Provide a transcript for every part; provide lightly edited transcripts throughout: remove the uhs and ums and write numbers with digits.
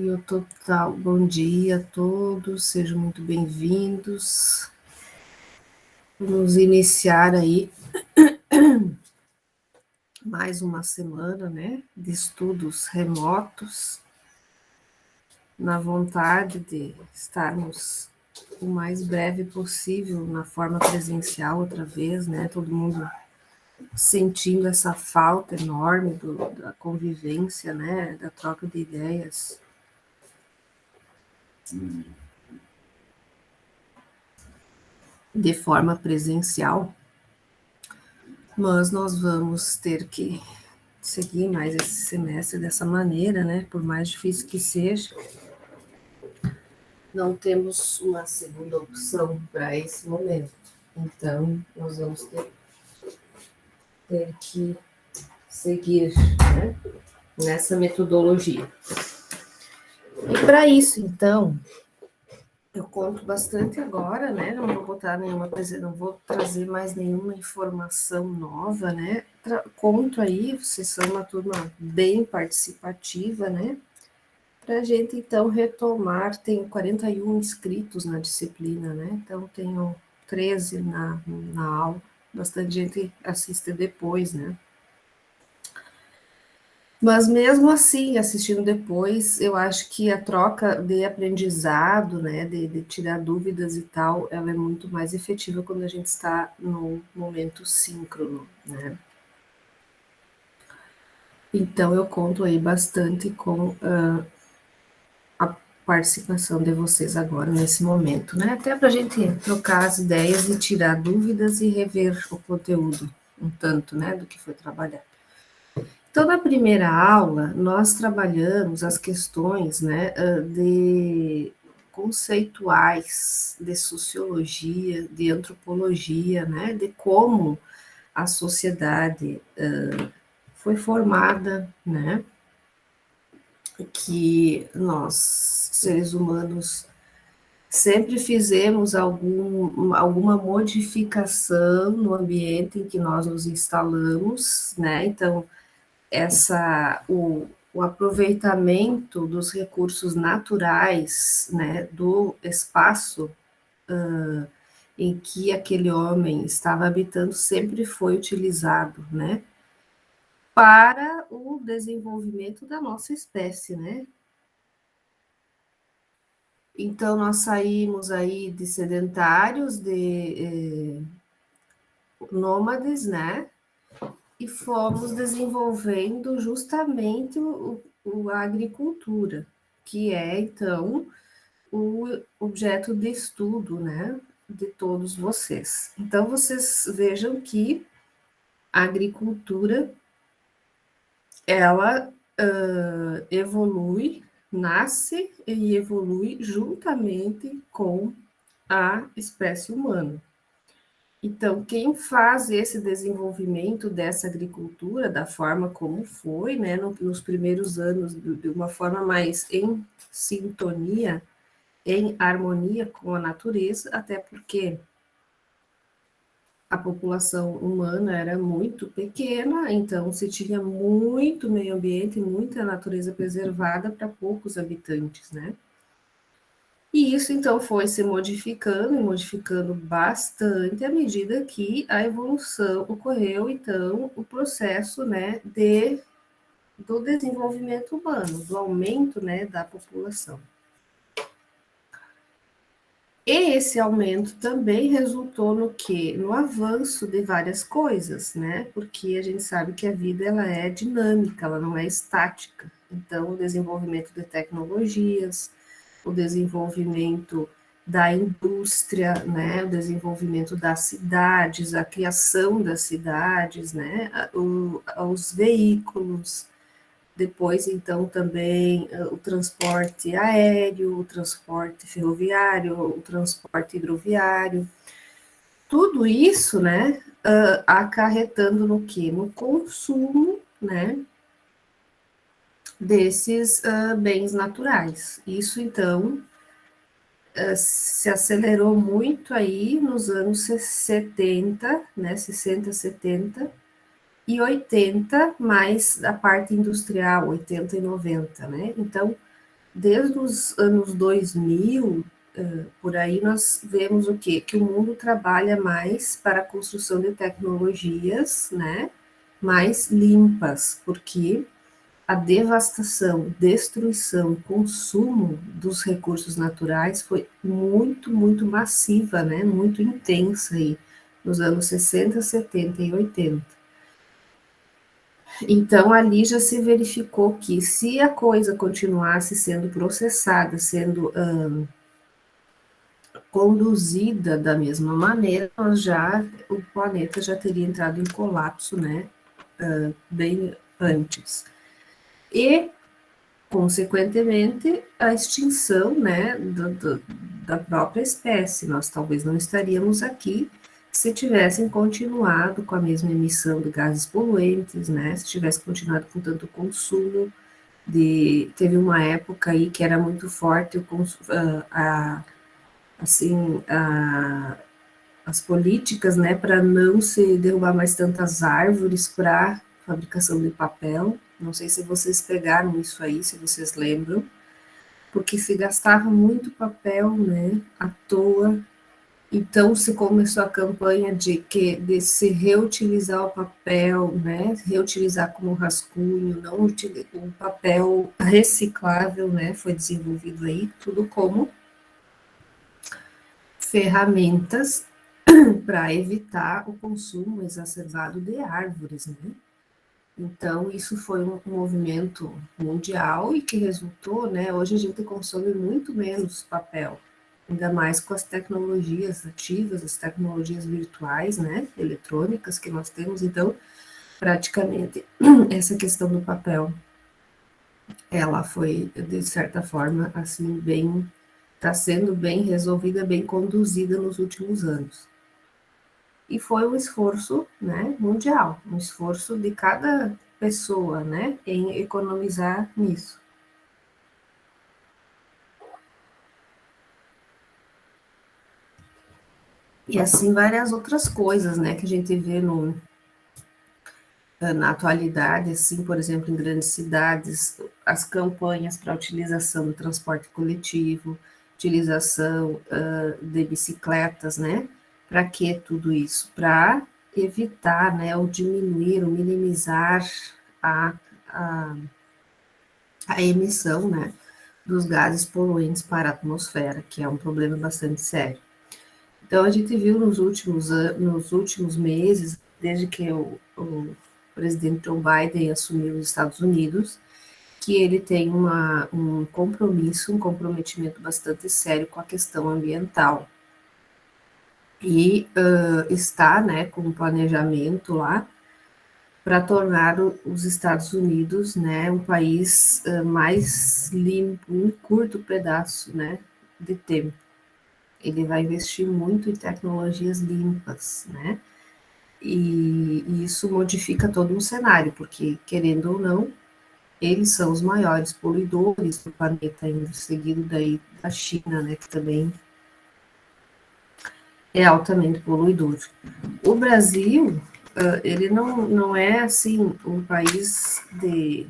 E o total, bom dia a todos, sejam muito bem-vindos. Vamos iniciar aí mais uma semana, né, de estudos remotos, na vontade de estarmos o mais breve possível na forma presencial outra vez, né, todo mundo sentindo essa falta enorme da convivência, né, da troca de ideias. De forma presencial, mas nós vamos ter que seguir mais esse semestre dessa maneira, né? Por mais difícil que seja, não temos uma segunda opção para esse momento. Então, nós vamos ter que seguir, né, nessa metodologia. E para isso, então, eu conto bastante agora, né? Não vou botar nenhuma, não vou trazer mais nenhuma informação nova, né? Conto aí, vocês são uma turma bem participativa, né? Para a gente, então, retomar, tenho 41 inscritos na disciplina, né? Então, tenho 13 na aula, bastante gente assiste depois, né? Mas mesmo assim, assistindo depois, eu acho que a troca de aprendizado, né, de tirar dúvidas e tal, ela é muito mais efetiva quando a gente está no momento síncrono, né? Então, eu conto aí bastante com a participação de vocês agora nesse momento, né? Até para a gente trocar as ideias e tirar dúvidas e rever o conteúdo um tanto, né, do que foi trabalhado. Então, na primeira aula, nós trabalhamos as questões, né, de conceituais de sociologia, de antropologia, né, de como a sociedade foi formada, né, que nós, seres humanos, sempre fizemos alguma modificação no ambiente em que nós nos instalamos, né? Então, o aproveitamento dos recursos naturais, né, do espaço em que aquele homem estava habitando sempre foi utilizado, né, para o desenvolvimento da nossa espécie, né? Então, nós saímos aí de sedentários, de nômades, né? E fomos desenvolvendo justamente a agricultura, que é, então, o objeto de estudo, né, de todos vocês. Então, vocês vejam que a agricultura, ela evolui, nasce e evolui juntamente com a espécie humana. Então, quem faz esse desenvolvimento dessa agricultura, da forma como foi, né, nos primeiros anos, de uma forma mais em sintonia, em harmonia com a natureza, até porque a população humana era muito pequena, então se tinha muito meio ambiente, muita natureza preservada para poucos habitantes, né? E isso então foi se modificando e modificando bastante à medida que a evolução ocorreu, então, o processo, né, do desenvolvimento humano, do aumento, né, da população. E esse aumento também resultou no quê? No avanço de várias coisas, né? Porque a gente sabe que a vida ela é dinâmica, ela não é estática. Então, o desenvolvimento de tecnologias, o desenvolvimento da indústria, né? O desenvolvimento das cidades, a criação das cidades, né? Os veículos, depois, então, também o transporte aéreo, o transporte ferroviário, o transporte hidroviário, tudo isso, né, acarretando no quê? No consumo, né, desses bens naturais. Isso, então, se acelerou muito aí nos anos 70, né, 60, 70, e 80, mais a parte industrial, 80 e 90, né? Então, Desde os anos 2000, por aí, nós vemos o quê? Que o mundo trabalha mais para a construção de tecnologias, né, mais limpas, porque a devastação, destruição, consumo dos recursos naturais foi muito, muito massiva, né? Muito intensa aí, nos anos 60, 70 e 80. Então, ali já se verificou que se a coisa continuasse sendo processada, sendo conduzida da mesma maneira, o planeta já teria entrado em colapso, né? Bem antes. E consequentemente, a extinção, né, da própria espécie. Nós talvez não estaríamos aqui se tivessem continuado com a mesma emissão de gases poluentes, né, se tivesse continuado com tanto consumo teve uma época aí que era muito forte assim, as políticas, né, para não se derrubar mais tantas árvores para fabricação de papel. Não sei se vocês pegaram isso aí, se vocês lembram, porque se gastava muito papel, né, à toa. Então se começou a campanha de se reutilizar o papel, né, reutilizar como rascunho, não o papel reciclável, né, foi desenvolvido aí, tudo como ferramentas para evitar o consumo exacerbado de árvores, né? Então, isso foi um movimento mundial e que resultou, né? Hoje a gente consome muito menos papel, ainda mais com as tecnologias ativas, as tecnologias virtuais, né? Eletrônicas que nós temos. Então, praticamente, essa questão do papel, ela foi, de certa forma, assim, bem, está sendo bem resolvida, bem conduzida nos últimos anos. E foi um esforço, né, mundial, um esforço de cada pessoa, né, em economizar nisso. E assim várias outras coisas, né, que a gente vê na atualidade, assim, por exemplo, em grandes cidades, as campanhas para a utilização do transporte coletivo, utilização de bicicletas, né? Para que tudo isso? Para evitar, né, ou diminuir, ou minimizar a, a, a emissão, né, dos gases poluentes para a atmosfera, que é um problema bastante sério. Então, a gente viu nos últimos meses, desde que o presidente Joe Biden assumiu os Estados Unidos, que ele tem um compromisso, um comprometimento bastante sério com a questão ambiental. E está, né, com um planejamento lá para tornar os Estados Unidos, né, um país mais limpo, um curto pedaço, né, de tempo. Ele vai investir muito em tecnologias limpas, né? E isso modifica todo um cenário, porque, querendo ou não, eles são os maiores poluidores do planeta, ainda seguido daí da China, né, que também é altamente poluidor. O Brasil, ele não é, assim, um país de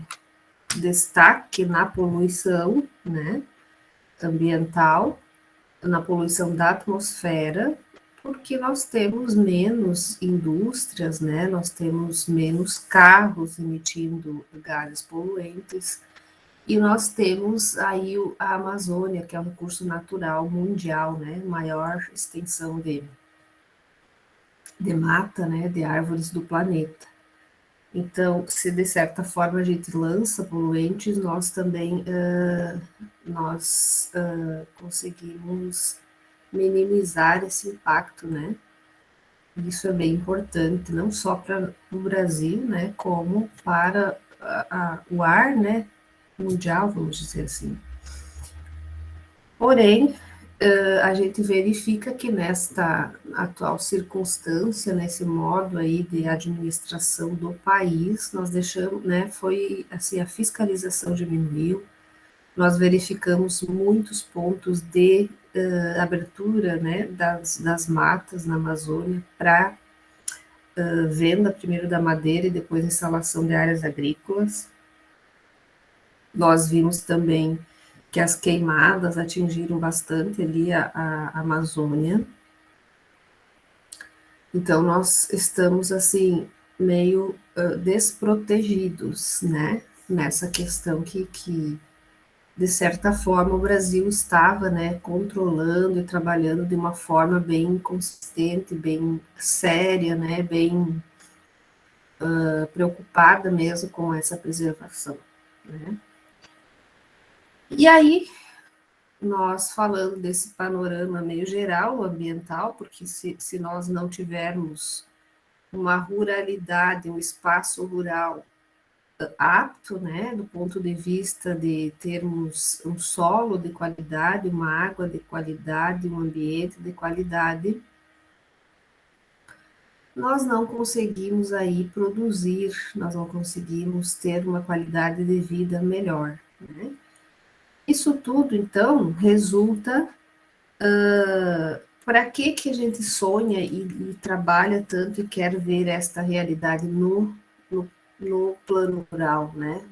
destaque na poluição, né, ambiental, na poluição da atmosfera, porque nós temos menos indústrias, né? Nós temos menos carros emitindo gases poluentes, e nós temos aí a Amazônia, que é um recurso natural mundial, né? Maior extensão de mata, né? De árvores do planeta. Então, se de certa forma a gente lança poluentes, nós também conseguimos minimizar esse impacto, né? Isso é bem importante, não só para o Brasil, né, como para o ar, né, mundial, vamos dizer assim. Porém, a gente verifica que nesta atual circunstância, nesse modo aí de administração do país, nós deixamos, né, foi assim, a fiscalização diminuiu, nós verificamos muitos pontos de abertura, né, das matas na Amazônia para venda primeiro da madeira e depois instalação de áreas agrícolas. Nós vimos também que as queimadas atingiram bastante ali a Amazônia. Então, nós estamos, assim, meio desprotegidos, né, nessa questão que, de certa forma, o Brasil estava, né, controlando e trabalhando de uma forma bem consistente, bem séria, né, bem preocupada mesmo com essa preservação, né. E aí, nós falando desse panorama meio geral, ambiental, porque se nós não tivermos uma ruralidade, um espaço rural apto, né, do ponto de vista de termos um solo de qualidade, uma água de qualidade, um ambiente de qualidade, nós não conseguimos aí produzir, nós não conseguimos ter uma qualidade de vida melhor, né? Isso tudo, então, resulta para que a gente sonha e trabalha tanto e quer ver esta realidade no plano rural, né?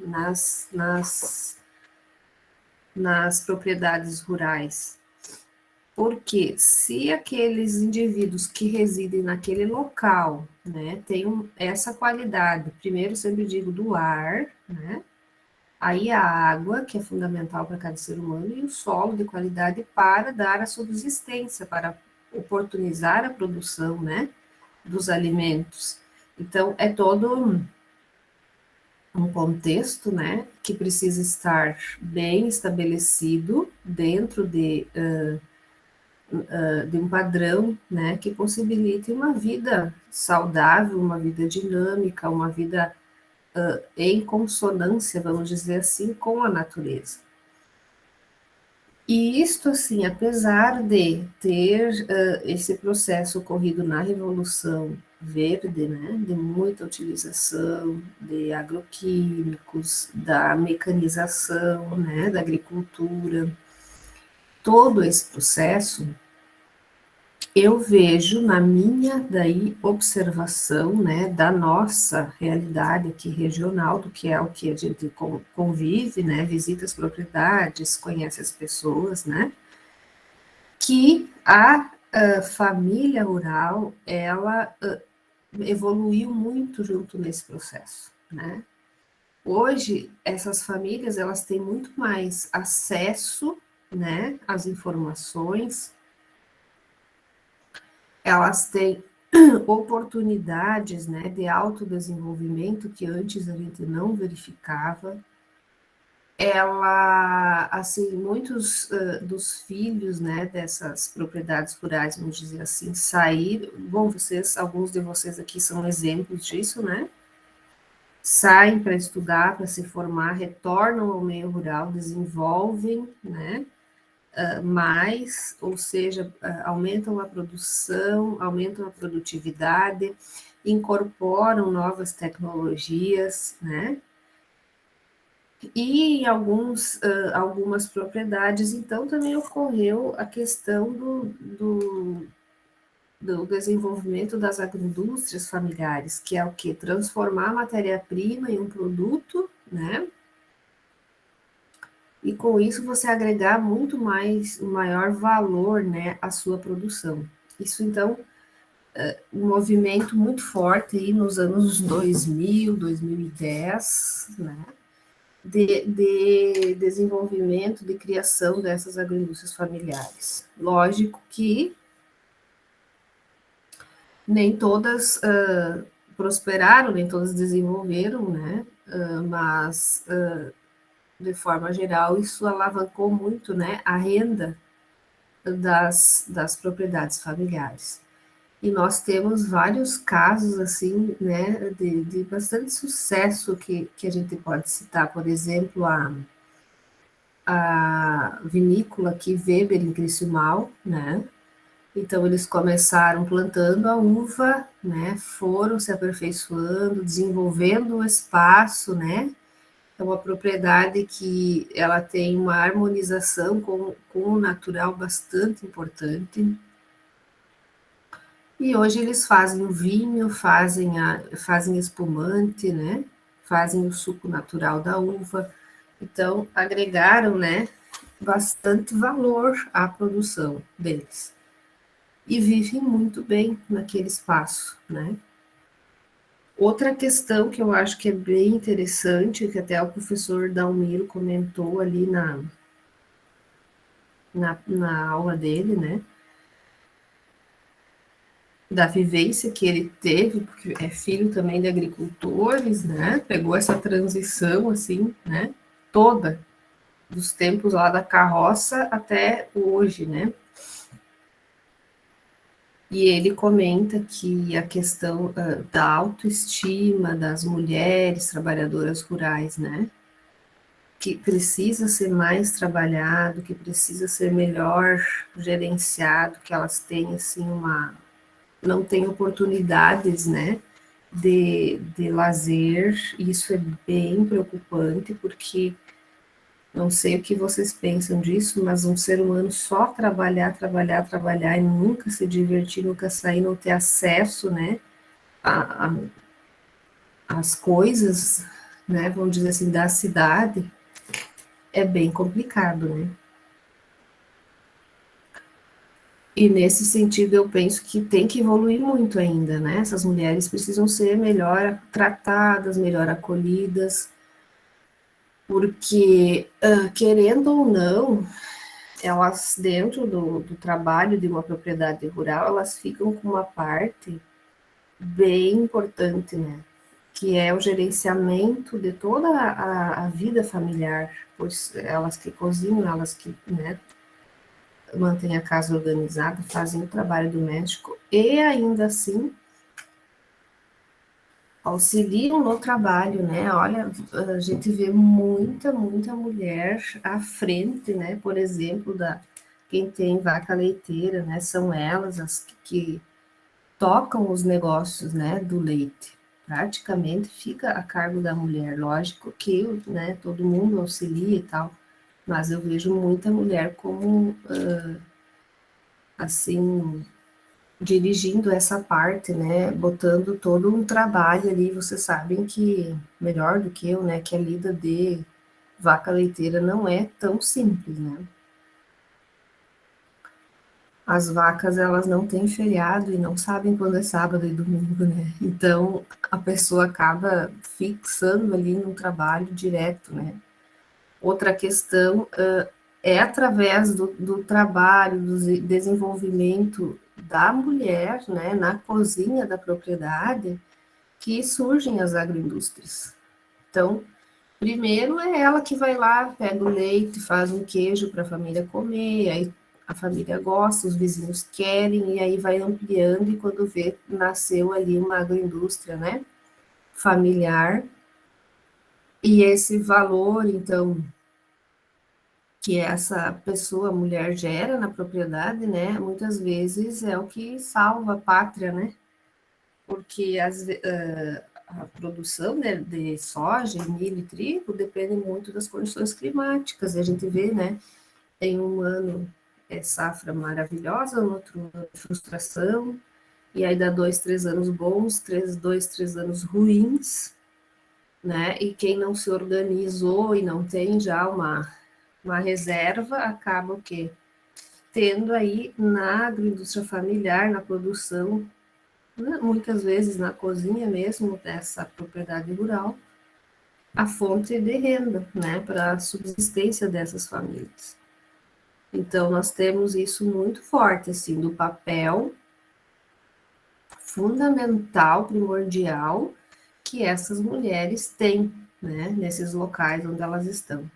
Nas propriedades rurais. Porque se aqueles indivíduos que residem naquele local, né, têm essa qualidade, primeiro sempre digo do ar, né, aí a água, que é fundamental para cada ser humano, e o solo de qualidade para dar a subsistência, para oportunizar a produção, né, dos alimentos. Então, é todo um contexto, né, que precisa estar bem estabelecido dentro de um padrão, né, que possibilite uma vida saudável, uma vida dinâmica, uma vida em consonância, vamos dizer assim, com a natureza. E isto, assim, apesar de ter esse processo ocorrido na Revolução Verde, né, de muita utilização de agroquímicos, da mecanização, né, da agricultura, todo esse processo, eu vejo na minha daí observação, né, da nossa realidade aqui regional, do que é o que a gente convive, né, visita as propriedades, conhece as pessoas, né, que a família rural, ela evoluiu muito junto nesse processo, né. Hoje, essas famílias, elas têm muito mais acesso, né, às informações, elas têm oportunidades, né, de autodesenvolvimento que antes a gente não verificava. Ela, assim, muitos dos filhos, né, dessas propriedades rurais, vamos dizer assim, saíram. Bom, vocês, alguns de vocês aqui são exemplos disso, né? Saem para estudar, para se formar, retornam ao meio rural, desenvolvem, né? Mais, ou seja, aumentam a produção, aumentam a produtividade, incorporam novas tecnologias, né? E em algumas propriedades, então, também ocorreu a questão do desenvolvimento das agroindústrias familiares, que é o que? Transformar a matéria-prima em um produto, né? E com isso você agregar muito mais, um maior valor, né, à sua produção. Isso, então, um movimento muito forte aí nos anos 2000, 2010, né, de desenvolvimento, de criação dessas agroindústrias familiares. Lógico que nem todas prosperaram, nem todas desenvolveram, né, mas de forma geral isso alavancou muito, né, a renda das propriedades familiares. E nós temos vários casos, assim, né, de bastante sucesso que a gente pode citar, por exemplo, a vinícola aqui, Weber, em Criciúmal, né, então eles começaram plantando a uva, né, foram se aperfeiçoando, desenvolvendo o espaço, né, é uma propriedade que ela tem uma harmonização com o natural bastante importante. E hoje eles fazem o vinho, fazem espumante, né? Fazem o suco natural da uva. Então, agregaram, né, bastante valor à produção deles e vivem muito bem naquele espaço, né? Outra questão que eu acho que é bem interessante, que até o professor Dalmiro comentou ali na aula dele, né? Da vivência que ele teve, porque é filho também de agricultores, né? Pegou essa transição, assim, né? Toda, dos tempos lá da carroça até hoje, né? E ele comenta que a questão da autoestima das mulheres trabalhadoras rurais, né? Que precisa ser mais trabalhado, que precisa ser melhor gerenciado, que elas têm assim não têm oportunidades, né, de lazer. Isso é bem preocupante, porque não sei o que vocês pensam disso, mas um ser humano só trabalhar, trabalhar, trabalhar e nunca se divertir, nunca sair, não ter acesso, né, a, a, às coisas, né, vamos dizer assim, da cidade, é bem complicado, né? E nesse sentido eu penso que tem que evoluir muito ainda, né? Essas mulheres precisam ser melhor tratadas, melhor acolhidas, porque, querendo ou não, elas, dentro do trabalho de uma propriedade rural, elas ficam com uma parte bem importante, né? Que é o gerenciamento de toda a vida familiar, pois elas que cozinham, elas que, né, mantêm a casa organizada, fazem o trabalho doméstico e ainda assim auxiliam no trabalho, né? Olha, a gente vê muita mulher à frente, né? Por exemplo, da quem tem vaca leiteira, né? São elas as que tocam os negócios, né? Do leite. Praticamente fica a cargo da mulher. Lógico que, né? Todo mundo auxilia e tal, mas eu vejo muita mulher como assim dirigindo essa parte, né, botando todo um trabalho ali, vocês sabem que, melhor do que eu, né, que a lida de vaca leiteira não é tão simples, né. As vacas, elas não têm feriado e não sabem quando é sábado e domingo, né, então a pessoa acaba fixando ali no trabalho direto, né. Outra questão é através do trabalho, do desenvolvimento da mulher, né, na cozinha da propriedade, que surgem as agroindústrias. Então, primeiro é ela que vai lá, pega o leite, faz um queijo para a família comer, aí a família gosta, os vizinhos querem, e aí vai ampliando, e quando vê, nasceu ali uma agroindústria, né, familiar, e esse valor, então, que essa pessoa, a mulher, gera na propriedade, né, muitas vezes é o que salva a pátria, né, porque a produção, né, de soja, milho e trigo depende muito das condições climáticas, e a gente vê, né, em um ano é safra maravilhosa, no outro ano frustração, e aí dá 2, 3 anos bons, 2, 3 anos ruins, né, e quem não se organizou e não tem já uma reserva, acaba o quê? Tendo aí na agroindústria familiar, na produção, né, muitas vezes na cozinha mesmo dessa propriedade rural, a fonte de renda, né, para a subsistência dessas famílias. Então, nós temos isso muito forte, assim, do papel fundamental, primordial, que essas mulheres têm, né, nesses locais onde elas estão.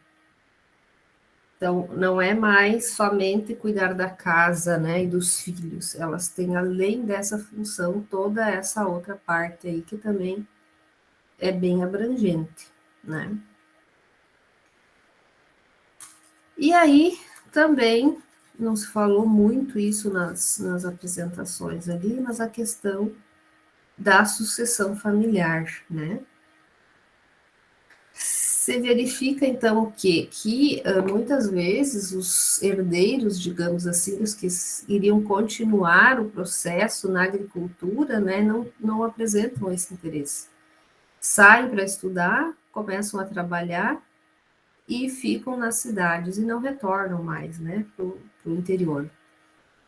Então, não é mais somente cuidar da casa, né, e dos filhos. Elas têm, além dessa função, toda essa outra parte aí que também é bem abrangente, né? E aí, também, não se falou muito isso nas apresentações ali, mas a questão da sucessão familiar, né? Se verifica, então, o quê? Que muitas vezes os herdeiros, digamos assim, os que iriam continuar o processo na agricultura, né, não apresentam esse interesse. Saem para estudar, começam a trabalhar e ficam nas cidades e não retornam mais, né, para o interior.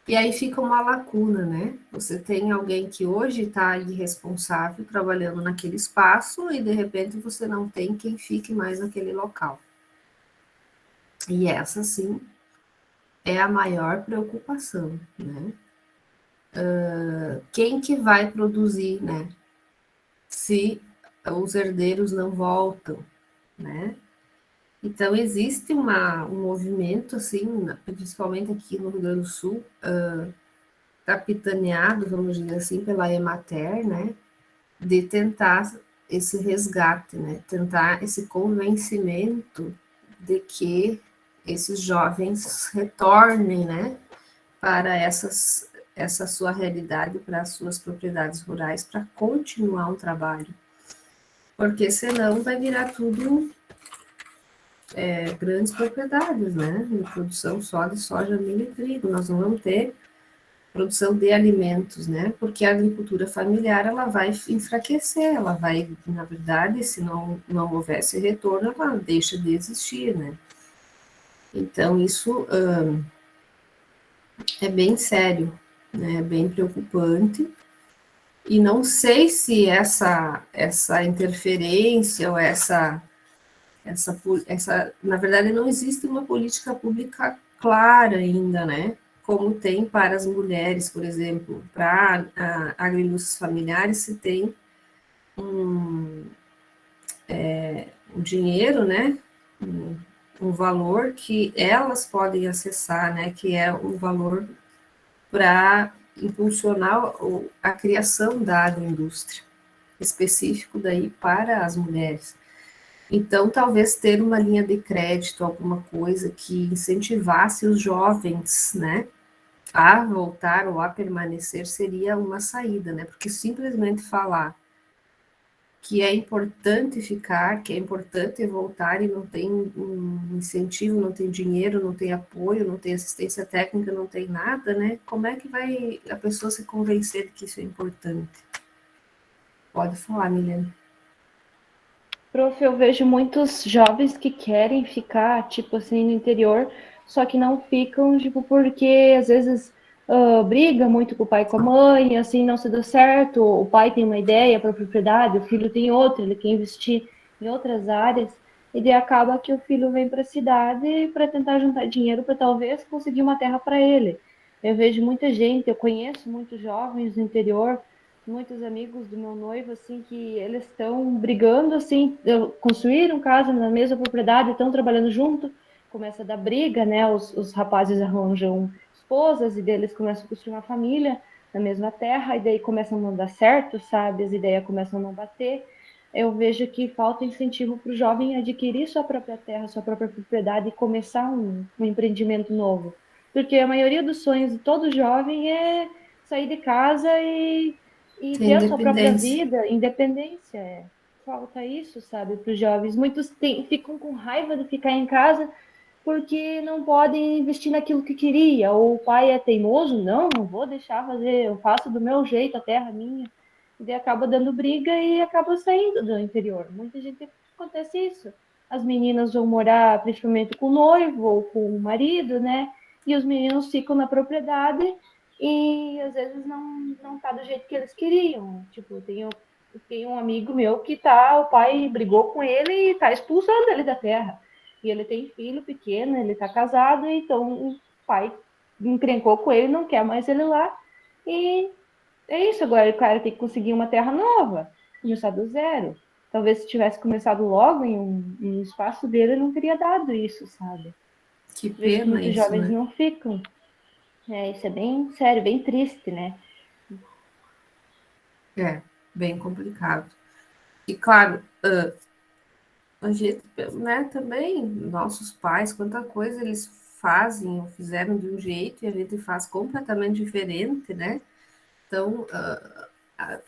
E aí fica uma lacuna, né? Você tem alguém que hoje está irresponsável trabalhando naquele espaço e de repente você não tem quem fique mais naquele local. E essa, sim, é a maior preocupação, né? Quem que vai produzir, né? Se os herdeiros não voltam, né? Então, existe um movimento, assim, principalmente aqui no Rio Grande do Sul, capitaneado, vamos dizer assim, pela Emater, né? De tentar esse resgate, né? Tentar esse convencimento de que esses jovens retornem, né? Para essa sua realidade, para as suas propriedades rurais, para continuar um trabalho. Porque senão vai virar tudo grandes propriedades, né? De produção só de soja, milho e trigo. Nós não vamos ter produção de alimentos, né? Porque a agricultura familiar ela vai enfraquecer, ela vai, na verdade, se não houvesse retorno, ela deixa de existir, né? Então isso é bem sério, né? É bem preocupante. E não sei se essa interferência ou na verdade, não existe uma política pública clara ainda, né? Como tem para as mulheres, por exemplo, para agrilúcios familiares, se tem um dinheiro, né? Um valor que elas podem acessar, né? Que é um valor para impulsionar a criação da agroindústria, específico daí para as mulheres. Então, talvez ter uma linha de crédito, alguma coisa que incentivasse os jovens, né, a voltar ou a permanecer seria uma saída, né? Porque simplesmente falar que é importante ficar, que é importante voltar e não tem um incentivo, não tem dinheiro, não tem apoio, não tem assistência técnica, não tem nada, né? Como é que vai a pessoa se convencer de que isso é importante? Pode falar, Milena. Prof, eu vejo muitos jovens que querem ficar, tipo assim, no interior, só que não ficam, tipo, porque às vezes briga muito com o pai e com a mãe, assim, não se dá certo, o pai tem uma ideia para a propriedade, o filho tem outra, ele quer investir em outras áreas, e daí acaba que o filho vem para a cidade para tentar juntar dinheiro para talvez conseguir uma terra para ele. Eu vejo muita gente, eu conheço muitos jovens do interior, muitos amigos do meu noivo, assim, que eles estão brigando, assim, construíram casa na mesma propriedade, estão trabalhando junto, começa a dar briga, né? Os rapazes arranjam esposas e deles começam a construir uma família na mesma terra, e daí começam a não dar certo, sabe? As ideias começam a não bater. Eu vejo que falta incentivo para o jovem adquirir sua própria terra, sua própria propriedade e começar um empreendimento novo. Porque a maioria dos sonhos de todo jovem é sair de casa e Tem ter a sua própria independência. vida, independência. Falta isso, sabe, para os jovens. Muitos ficam com raiva de ficar em casa porque não podem investir naquilo que queria. Ou o pai é teimoso, não vou deixar fazer, eu faço do meu jeito, a terra é minha. E daí acaba dando briga e acaba saindo do interior. Muita gente acontece isso. As meninas vão morar principalmente com o noivo ou com o marido, né? E os meninos ficam na propriedade e às vezes não tá do jeito que eles queriam. Tipo, tem um amigo meu que tá, o pai brigou com ele e tá expulsando ele da terra. E ele tem filho pequeno, ele tá casado, então o pai encrencou com ele, não quer mais ele lá. E é isso, agora o cara tem que conseguir uma terra nova, começar do zero. Talvez se tivesse começado logo em um espaço dele, não teria dado isso, sabe? Que Vejo que pena muitos isso, jovens né? não ficam. Isso é bem sério, bem triste, né? É, bem complicado. E claro, a gente, né, também, nossos pais, quanta coisa eles fazem ou fizeram de um jeito e a gente faz completamente diferente, né? Então,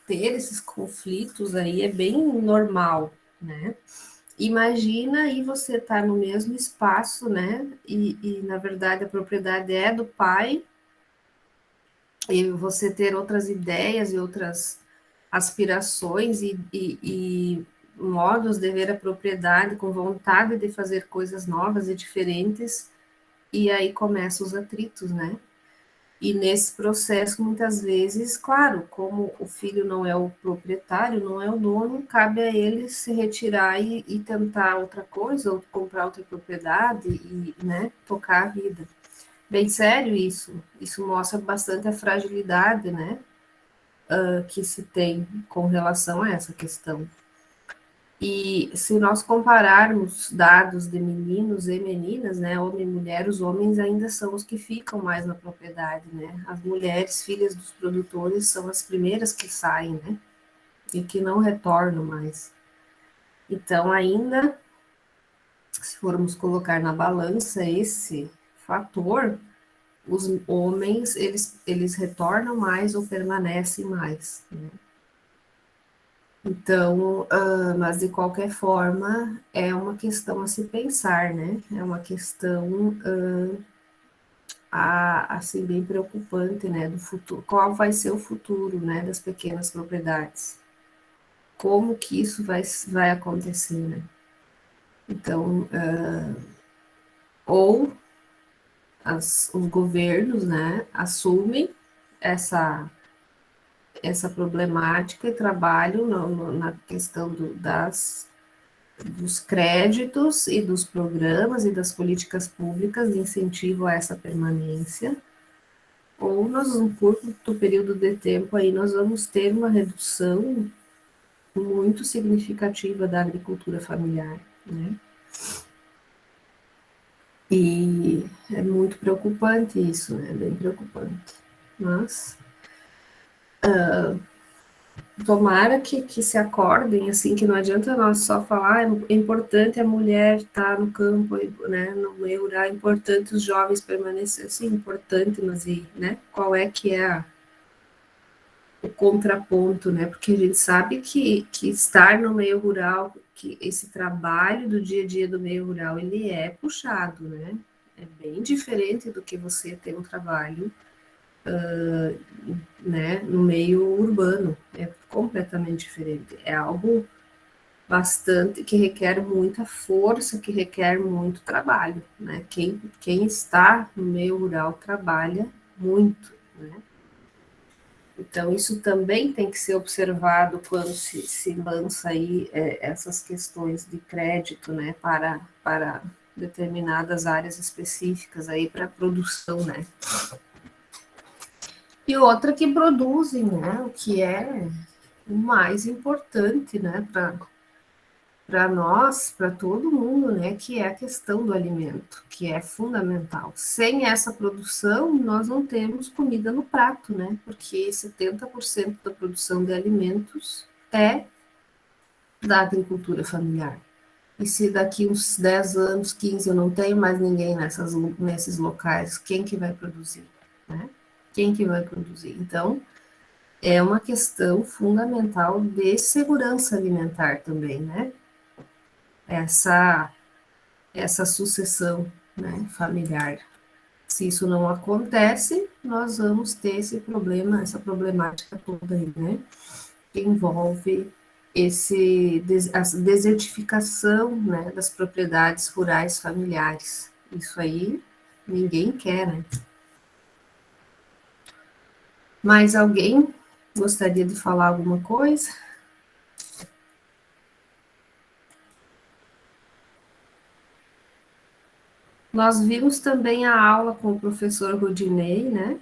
ter esses conflitos aí é bem normal, né? Imagina aí você estar tá no mesmo espaço, né? Na verdade a propriedade é do pai e você ter outras ideias e outras aspirações e modos de ver a propriedade, com vontade de fazer coisas novas e diferentes, e aí começam os atritos, né? E nesse processo, muitas vezes, claro, como o filho não é o proprietário, não é o dono, cabe a ele se retirar e tentar outra coisa, ou comprar outra propriedade e, né, tocar a vida. Bem sério isso. Isso mostra bastante a fragilidade, né, que se tem com relação a essa questão. E se nós compararmos dados de meninos e meninas, né, homem e mulher, os homens ainda são os que ficam mais na propriedade, né? As mulheres, filhas dos produtores, são as primeiras que saem, né? E que não retornam mais. Então, ainda, se formos colocar na balança esse fator, os homens, eles retornam mais ou permanecem mais, né? Então, mas de qualquer forma, é uma questão a se pensar, né? É uma questão assim bem preocupante, né? Do futuro. Qual vai ser o futuro, né? Das pequenas propriedades? Como que isso vai acontecer, né? Então, ou os governos, né? Assumem essa problemática e trabalham na questão dos créditos e dos programas e das políticas públicas de incentivo a essa permanência, ou nós, num curto período de tempo, aí nós vamos ter uma redução muito significativa da agricultura familiar, né? E é muito preocupante isso, né? Bem preocupante. Mas tomara que se acordem, assim, que não adianta nós só falar, é importante a mulher estar no campo, né, no meio rural, é importante os jovens permanecerem, sim, importante, mas e, né, qual é que é o contraponto, né, porque a gente sabe que estar no meio rural, que esse trabalho do dia a dia do meio rural, ele é puxado, né, é bem diferente do que você ter um trabalho né, no meio urbano, é completamente diferente. É algo bastante que requer muita força, que requer muito trabalho, né? Quem está no meio rural trabalha muito, né? Então, isso também tem que ser observado quando se lança aí essas questões de crédito, né, para determinadas áreas específicas aí para produção, né? E outra que produzem, né, o que é o mais importante, né, para nós, para todo mundo, né, que é a questão do alimento, que é fundamental. Sem essa produção, nós não temos comida no prato, né, porque 70% da produção de alimentos é da agricultura familiar. E se daqui uns 10 anos, 15, eu não tenho mais ninguém nesses locais, quem que vai produzir, né? Quem que vai produzir? Então, é uma questão fundamental de segurança alimentar também, né? Essa, essa sucessão, né, familiar. Se isso não acontece, nós vamos ter esse problema, essa problemática toda aí, né? Que envolve a desertificação, né, das propriedades rurais familiares. Isso aí ninguém quer, né? Mais alguém gostaria de falar alguma coisa? Nós vimos também a aula com o professor Rudinei, né,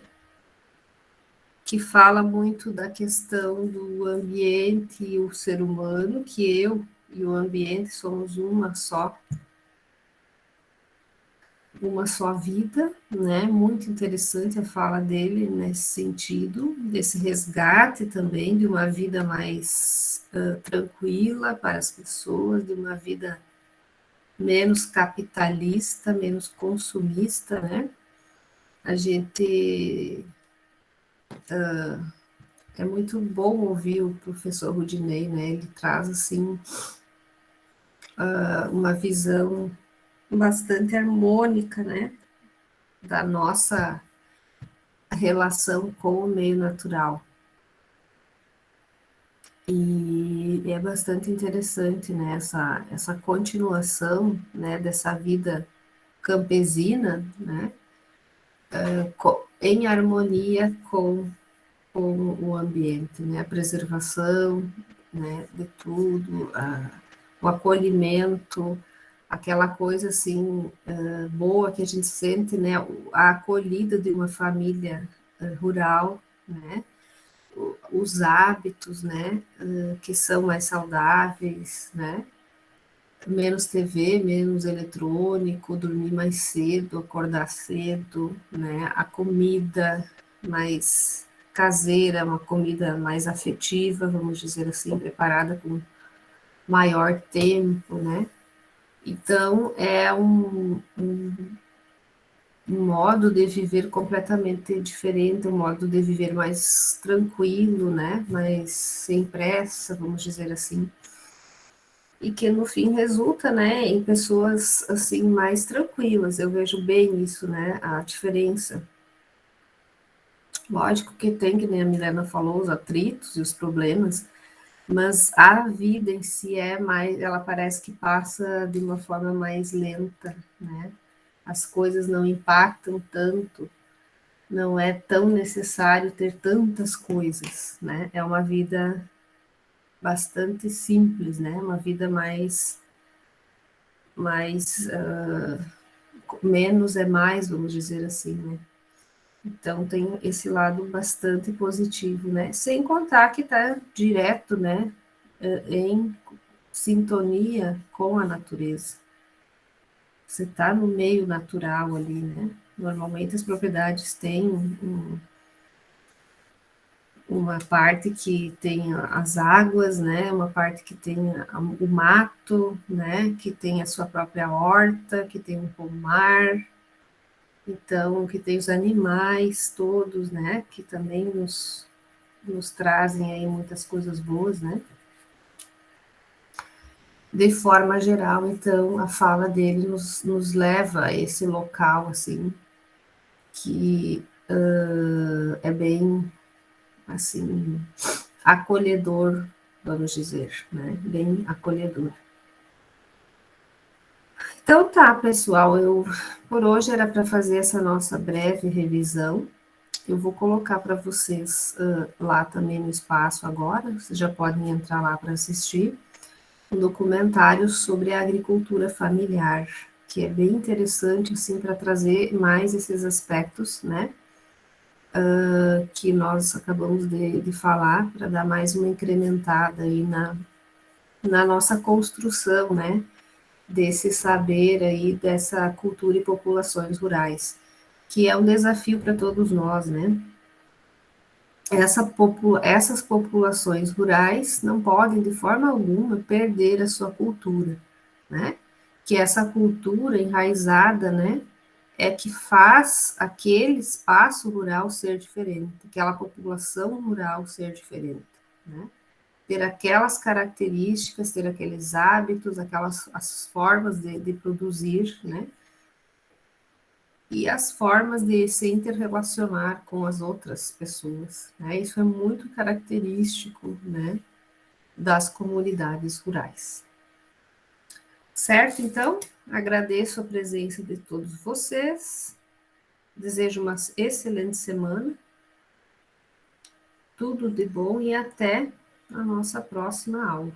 que fala muito da questão do ambiente e o ser humano, que eu e o ambiente somos uma só vida, né? Muito interessante a fala dele nesse sentido, desse resgate também de uma vida mais tranquila para as pessoas, de uma vida menos capitalista, menos consumista, né? A gente é muito bom ouvir o professor Rudinei, né? Ele traz assim uma visão bastante harmônica, né? Da nossa relação com o meio natural. E é bastante interessante, né, essa continuação, né, dessa vida campesina, né, em harmonia com o ambiente, né, a preservação, né, de tudo, o acolhimento, aquela coisa assim boa que a gente sente, né, a acolhida de uma família rural, né, os hábitos, né, que são mais saudáveis, né, menos TV, menos eletrônico, dormir mais cedo, acordar cedo, né, a comida mais caseira, uma comida mais afetiva, vamos dizer assim, preparada com maior tempo, né? Então, é um modo de viver completamente diferente, um modo de viver mais tranquilo, né? Mais sem pressa, vamos dizer assim. E que no fim resulta, né, em pessoas assim mais tranquilas. Eu vejo bem isso, né? A diferença. Lógico que tem, que nem a Milena falou, os atritos e os problemas, mas a vida em si é mais, ela parece que passa de uma forma mais lenta, né? As coisas não impactam tanto, não é tão necessário ter tantas coisas, né? É uma vida bastante simples, né? Uma vida mais menos é mais, vamos dizer assim, né? Então tem esse lado bastante positivo, né? Sem contar que está direto, né, em sintonia com a natureza. Você está no meio natural ali, né? Normalmente as propriedades têm uma parte que tem as águas, né? Uma parte que tem o mato, né? Que tem a sua própria horta, que tem um pomar, então que tem os animais todos, né? Que também nos trazem aí muitas coisas boas, né? De forma geral, então, a fala dele nos leva a esse local, assim, que é bem, assim, acolhedor, vamos dizer, né? Bem acolhedor. Então tá, pessoal, por hoje era para fazer essa nossa breve revisão. Eu vou colocar para vocês lá também no espaço agora, vocês já podem entrar lá para assistir um documentário sobre a agricultura familiar, que é bem interessante assim para trazer mais esses aspectos, né, que nós acabamos de falar, para dar mais uma incrementada aí na nossa construção, né, desse saber aí, dessa cultura e populações rurais, que é um desafio para todos nós, né? Essas populações rurais não podem, de forma alguma, perder a sua cultura, né? Que essa cultura enraizada, né, é que faz aquele espaço rural ser diferente, aquela população rural ser diferente, né? Ter aquelas características, ter aqueles hábitos, aquelas as formas de produzir, né? E as formas de se interrelacionar com as outras pessoas, né? Isso é muito característico, né, das comunidades rurais. Certo? Então, agradeço a presença de todos vocês, desejo uma excelente semana, tudo de bom e até a nossa próxima aula.